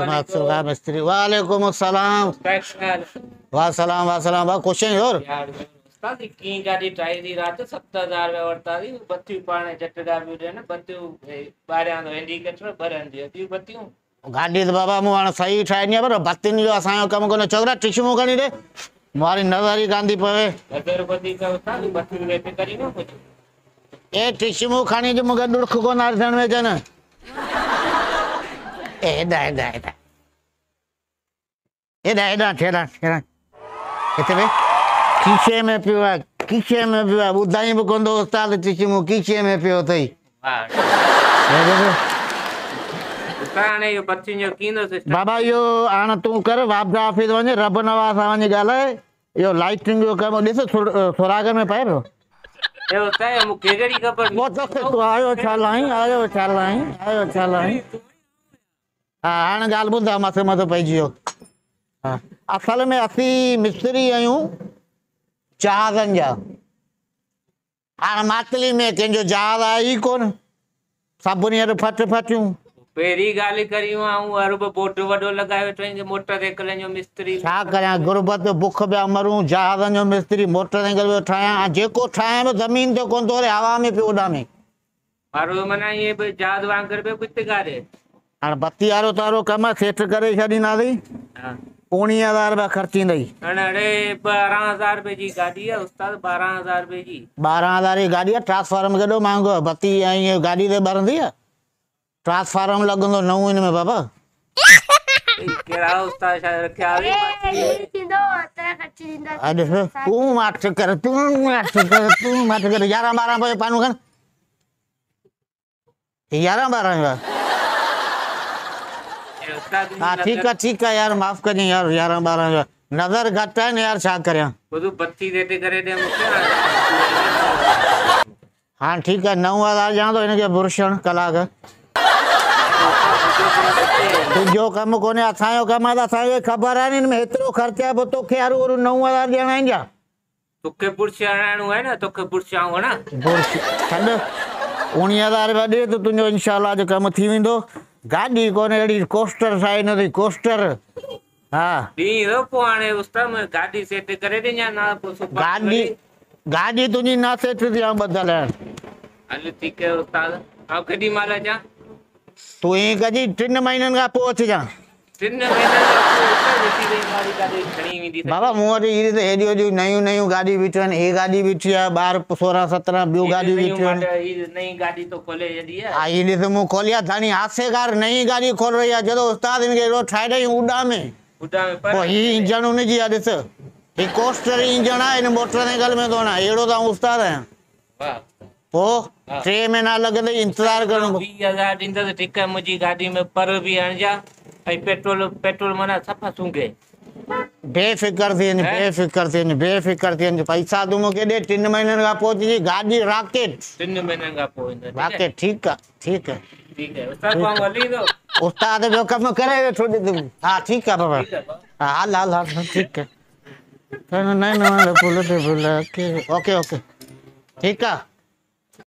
अस्सलाम मिस्त्री वालेकुम अस्सलाम वासलाम वासलाम बा क्वेश्चन योर उस्ताद की गाड़ी ट्राई दी रात 70,000 में वरता दी बत्ती पाने जटगा भी दे ना बत्ती बारे आंदो इंडिकेटर भरन दी ती बत्तियों गाड़ी तो बाबा मु हाणे सही ठाहिणी आहे पर बत्तियुनि जो असांजो कमु कोन्हे छोकिरा टिशूं खणी ॾे मारी नज़र ई कान थी पवे नज़र बदी का उस्ताद बत्ती लेते करी न कुछ ए टिशूं खणी जो मूंखे ॾुख कोन आहे ॾिसण में अचनि एॾा एॾा एॾा एॾा एॾा ठेड़ा ठेड़ा किथे वे कीशे में पियो आहे कीशे में पियो आहे ॿुधाई बि कोन थो उस्ताद टिशूं कीशे में पियो अथई बाबा इहो हाणे तूं कर वापदा ऑफिस वञ रब नवाज़ सां वञी ॻाल्हाए इहो लाइटिंग जो कमु ॾिस सुरागन में पए पियो आयो छा लाहीं आयो छा लाहीं आयो छा लाहीं हा हाणे ॻाल्हि ॿुधा मथे मथे पइजी वियो हा असल में असीं मिस्त्री आहियूं जहाज़नि जा हाणे मातली में कंहिंजो जहाज़ आहे ई कोन सभिनी हर फट फटियूं पहिरीं ॻाल्हि करियूं अरब बोट वॾो लॻाए वेठो आहिनि मोटर साइकिल जो मिस्त्री छा करियां गुरबत बुख पिया मरूं जहाज़नि जो मिस्त्री मोटर साइकिल पियो ठाहियां जेको ठाहियां पियो ज़मीन ते कोन थो वरे हवा में पियो उॾामे माण्हू माना ईअं बि जहाज़ वांगुरु पियो पित गारे हाणे बत्ती वारो तारो कमु आहे सेट करे छॾींदासीं 19,000 रुपया ख़र्चींदई हाणे 12,000 रुपए जी गाॾी आहे उस्ताद 12,000 रुपए जी 12,000 जी गाॾी आहे ट्रांसफार्म केॾो महांगो आहे बत्ती ऐं ईअं गाॾी ते ॿरंदी आहे ट्रांसफार्म लॻंदो नओं हिन में बाबा कहिड़ा उस्ताद छा रखिया तूं माठ कर 11-12 रुपए पानू खन 11-12 हाँ ठीक है यार माफ करिए यार 11-12 नजर घटि आहे न यार छा करियां बत्ती देते करे दे हाँ ठीक है 9,000 ॾियां थो हिनखे बुरशण कलाक तुंहिंजो कमु कोन्हे असांजो कमु आहे त असांखे ख़बर आहे न हिन में हेतिरो ख़र्चु आहे पोइ तोखे यार 9,000 ॾियणा आहिनि छा तोखे बुरश हणाइणो आहे न तोखे बुरश आऊं हणा बुरश छॾ 19,000 रुपया ॾे त तुंहिंजो इंशाल्लाह जो कमु थी वेंदो गाॾी कोन्हे अहिड़ी कोस्टर ठाही न अथई कोस्टर हा पोइ हाणे उस्ताद गाॾी सेट करे ॾिजां न गाॾी तुंहिंजी न सेट थी आहे ॿधल हल ठीकु आहे उस्ताद ऐं केॾी महिल अचां तूं ईअं कजी 3 महीननि खां पोइ अचिजांइ 3 महीननि बाबा मूं वटि हेॾियूं हेॾियूं नयूं नयूं गाॾी बीठियूं आहिनि हे गाॾी बीठी आहे 12-16-17 ॿियूं गाॾियूं बीठियूं आहिनि नई गाॾी तो खोले जॾी है हाँ ये ॾिस मूं खोली आहे धणी हासेगार नई गाॾी खोल रही आहे जॾहिं उस्ताद हिनखे एॾो ठाहे ॾेई उॾामे पोइ हीअ इंजन हुनजी आहे ॾिस हीअ कोस्टर इंजन आहे हिन मोटर साइकिल में थो हणां अहिड़ो त उस्ताद आहियां पोइ 3 महीना लॻंदई इंतज़ारु करिणो 20,000 ॾींदसि ठीकु आहे मुंहिंजी गाॾी में पर बि हणिजा ऐं पेट्रोल माना सफ़ा सूंघे बेफ़िक्र थी वञ पैसा तूं मूंखे ॾे 3 महीननि खां पोइ तुंहिंजी गाॾी रॉकेट 3 महीननि खां पोइ रॉकेट ठीकु आहे उस्ताद ॿियो कमु करे वेठो हा ठीकु आहे बाबा हा हल ठीकु आहे ओके ठीकु आहे